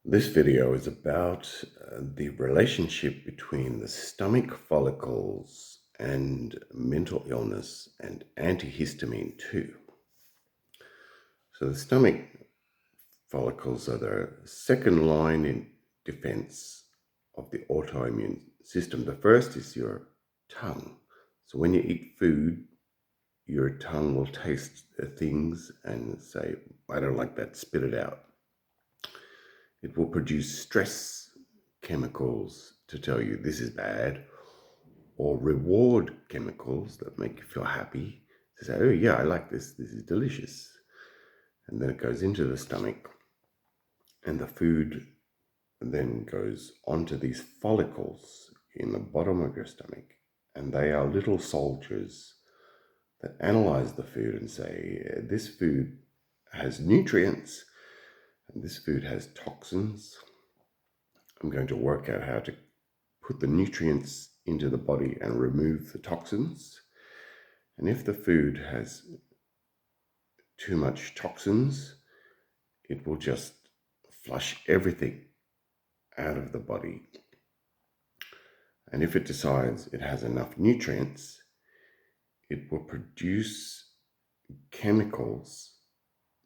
This video is about the relationship between the stomach follicles and mental illness and antihistamine too. So the stomach follicles are the second line in defense of the autoimmune system. The first is your tongue. So when you eat food, your tongue will taste things and say, I don't like that, spit it out. It will produce stress chemicals to tell you this is bad, or reward chemicals that make you feel happy to say, oh yeah, I like this is delicious. And then it goes into the stomach, and the food then goes onto these follicles in the bottom of your stomach, and they are little soldiers that analyze the food and say, this food has nutrients, and this food has toxins. I'm going to work out how to put the nutrients into the body and remove the toxins. And if the food has too much toxins, it will just flush everything out of the body. And if it decides it has enough nutrients, it will produce chemicals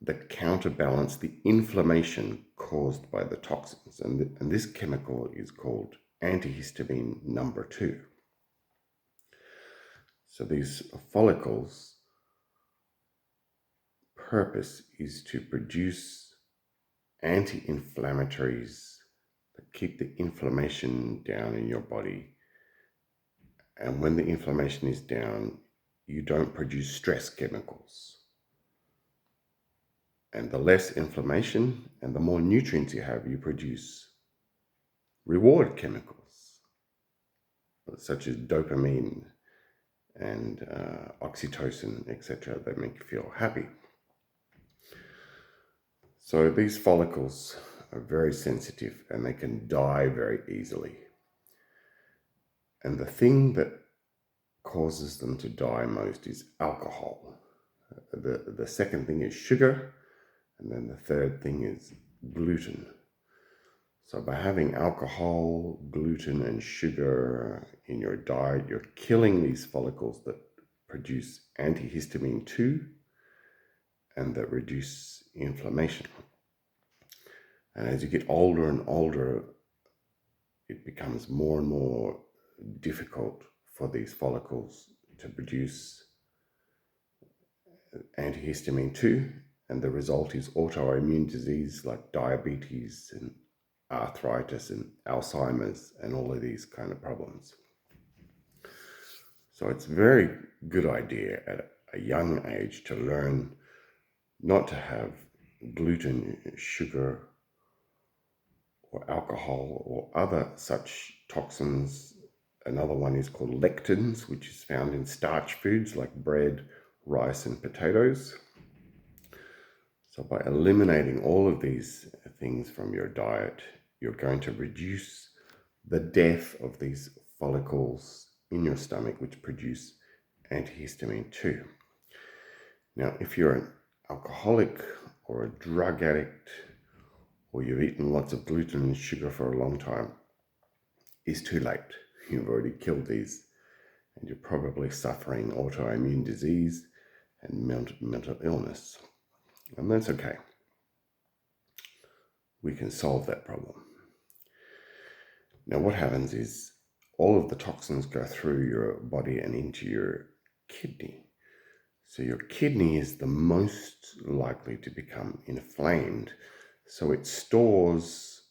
that counterbalance the inflammation caused by the toxins. And this chemical is called antihistamine number 2. So these follicles' purpose is to produce anti-inflammatories that keep the inflammation down in your body. And when the inflammation is down, you don't produce stress chemicals. And the less inflammation and the more nutrients you have, you produce reward chemicals, such as dopamine and oxytocin, etc., that make you feel happy. So these follicles are very sensitive and they can die very easily. And the thing that causes them to die most is alcohol. The second thing is sugar, and then the third thing is gluten. So by having alcohol, gluten, and sugar in your diet, you're killing these follicles that produce antihistamine 2 and that reduce inflammation. And as you get older and older, it becomes more and more difficult for these follicles to produce antihistamine 2, and the result is autoimmune disease like diabetes and arthritis and Alzheimer's and all of these kind of problems. So it's a very good idea at a young age to learn not to have gluten, sugar, or alcohol or other such toxins. Another one is called lectins, which is found in starch foods like bread, rice, and potatoes. So by eliminating all of these things from your diet, you're going to reduce the death of these follicles in your stomach, which produce antihistamine 2. Now, if you're an alcoholic or a drug addict, or you've eaten lots of gluten and sugar for a long time, it's too late. You've already killed these, and you're probably suffering autoimmune disease and mental illness. And that's okay. We can solve that problem. Now, what happens is all of the toxins go through your body and into your kidney. So your kidney is the most likely to become inflamed. So it stores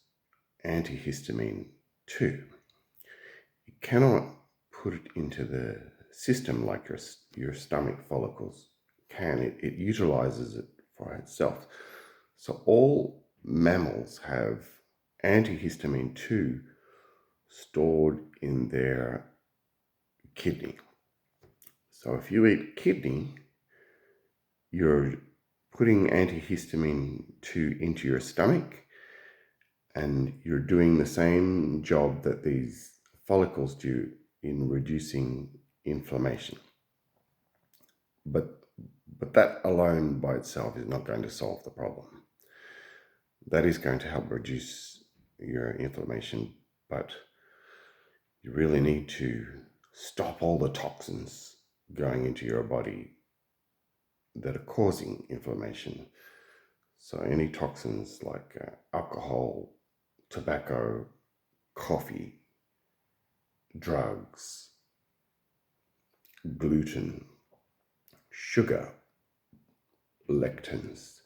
antihistamine 2. It cannot put it into the system like your stomach follicles can. It utilizes it for itself. So all mammals have antihistamine 2 stored in their kidney. So if you eat kidney, you're putting antihistamine 2 into your stomach, and you're doing the same job that these follicles do in reducing inflammation. But that alone by itself is not going to solve the problem. That is going to help reduce your inflammation, but you really need to stop all the toxins going into your body that are causing inflammation. So any toxins like alcohol, tobacco, coffee, drugs, gluten, sugar, lectins.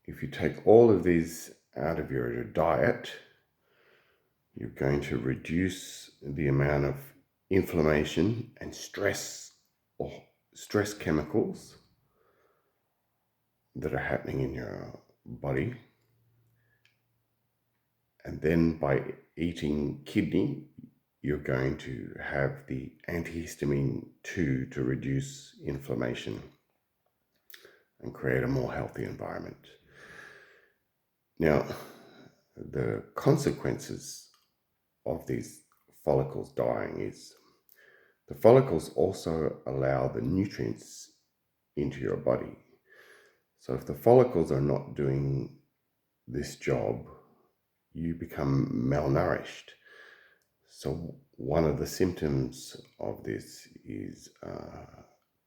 If you take all of these out of your diet, you're going to reduce the amount of inflammation and stress or stress chemicals that are happening in your body. And then by eating kidney, you're going to have the antihistamine 2 to reduce inflammation and create a more healthy environment. Now, the consequences of these follicles dying is the follicles also allow the nutrients into your body. So if the follicles are not doing this job, you become malnourished. So one of the symptoms of this is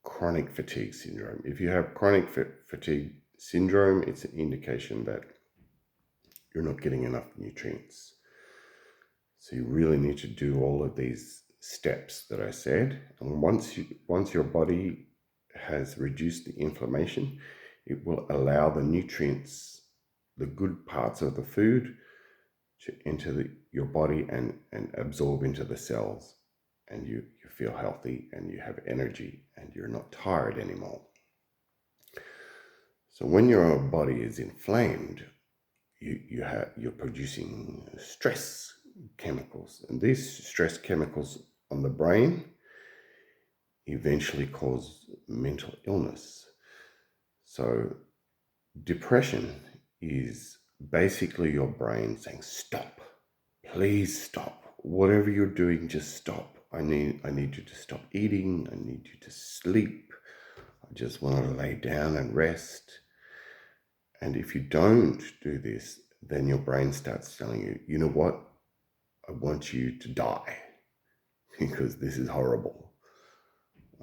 chronic fatigue syndrome. If you have chronic fatigue syndrome, it's an indication that you're not getting enough nutrients. So you really need to do all of these steps that I said. And once your body has reduced the inflammation, it will allow the nutrients, the good parts of the food, to enter your body and absorb into the cells. And you feel healthy and you have energy and you're not tired anymore. So when your body is inflamed, you're producing stress chemicals, and these stress chemicals on the brain eventually cause mental illness. So depression is basically your brain saying, stop, please stop, whatever you're doing, just stop. I need you to stop eating, I need you to sleep, I just want to lay down and rest. And if you don't do this, then your brain starts telling you, you know what, I want you to die because this is horrible.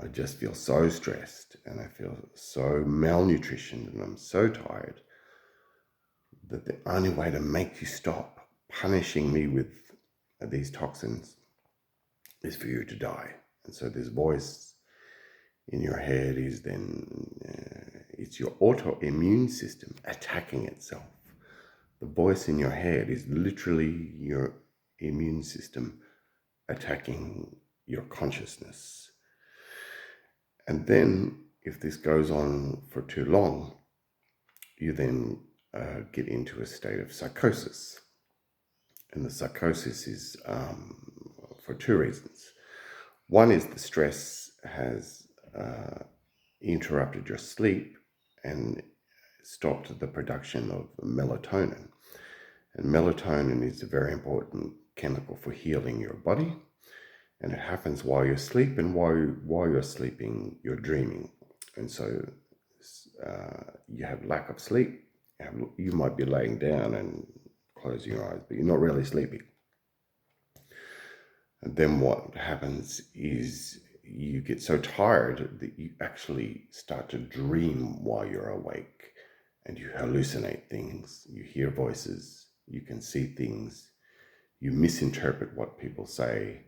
I just feel so stressed and I feel so malnutritioned and I'm so tired that the only way to make you stop punishing me with these toxins is for you to die. And so this voice in your head is then, it's your autoimmune system attacking itself. The voice in your head is literally your immune system attacking your consciousness. And then if this goes on for too long, you then get into a state of psychosis. And the psychosis is for two reasons. One is the stress has interrupted your sleep and stopped the production of melatonin. And melatonin is a very important chemical for healing your body. And it happens while you're asleep, and while you're sleeping, you're dreaming. And so you have lack of sleep. You might be laying down and closing your eyes, but you're not really sleeping. And then what happens is you get so tired that you actually start to dream while you're awake, and you hallucinate things, you hear voices, you can see things, you misinterpret what people say.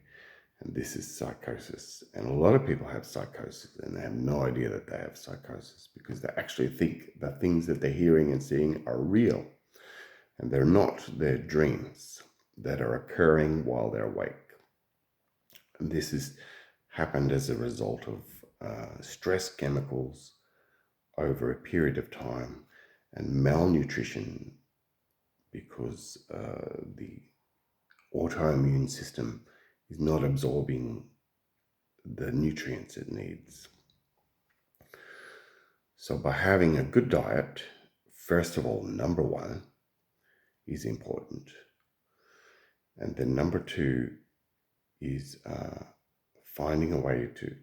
And this is psychosis. And a lot of people have psychosis and they have no idea that they have psychosis because they actually think the things that they're hearing and seeing are real. And they're not. They're dreams that are occurring while they're awake. And this has happened as a result of stress chemicals over a period of time and malnutrition, because the autoimmune system is not absorbing the nutrients it needs. So by having a good diet, first of all, number one is important. And then number two is finding a way to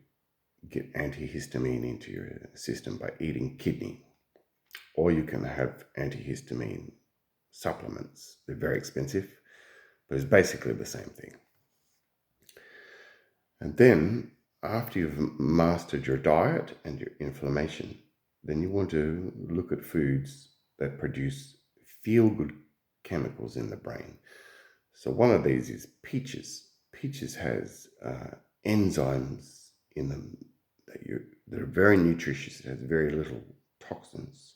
get antihistamine into your system by eating kidney. Or you can have antihistamine supplements. They're very expensive, but it's basically the same thing. And then, after you've mastered your diet and your inflammation, then you want to look at foods that produce feel-good chemicals in the brain. So one of these is peaches. Peaches has enzymes in them that are very nutritious. It has very little toxins.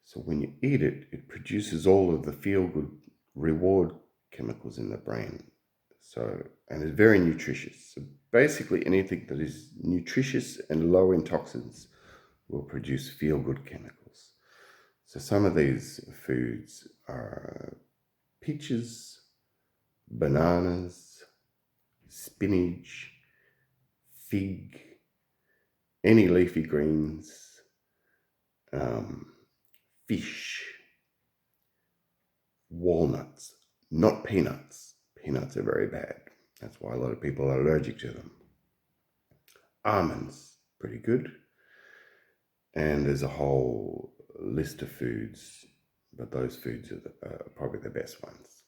So when you eat it, it produces all of the feel-good reward chemicals in the brain. And it's very nutritious. So basically anything that is nutritious and low in toxins will produce feel-good chemicals. So some of these foods are peaches, bananas, spinach, fig, any leafy greens, fish, walnuts, not peanuts. Peanuts are very bad. That's why a lot of people are allergic to them. Almonds, pretty good. And there's a whole list of foods, but those foods are probably the best ones.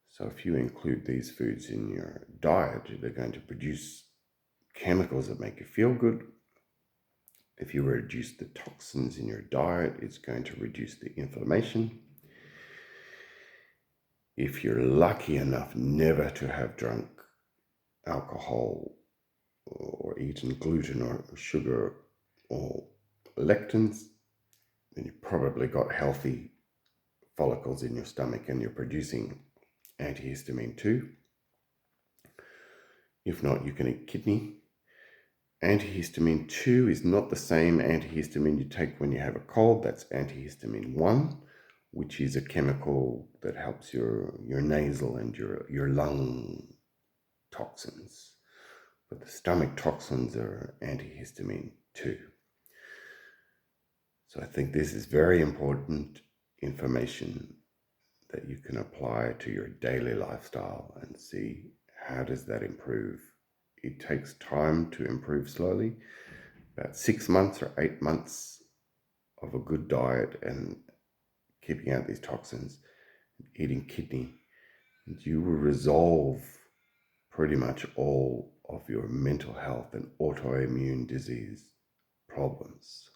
So if you include these foods in your diet, they're going to produce chemicals that make you feel good. If you reduce the toxins in your diet, it's going to reduce the inflammation. If you're lucky enough never to have drunk alcohol or eaten gluten or sugar or lectins, then you've probably got healthy follicles in your stomach and you're producing antihistamine too. If not, you can eat kidney. Antihistamine 2 is not the same antihistamine you take when you have a cold. That's antihistamine 1, which is a chemical that helps your nasal and your lung toxins. But the stomach toxins are antihistamine 2. So I think this is very important information that you can apply to your daily lifestyle and see how does that improve. It takes time to improve slowly, about 6 months or 8 months of a good diet and keeping out these toxins, eating kidney, and you will resolve pretty much all of your mental health and autoimmune disease problems.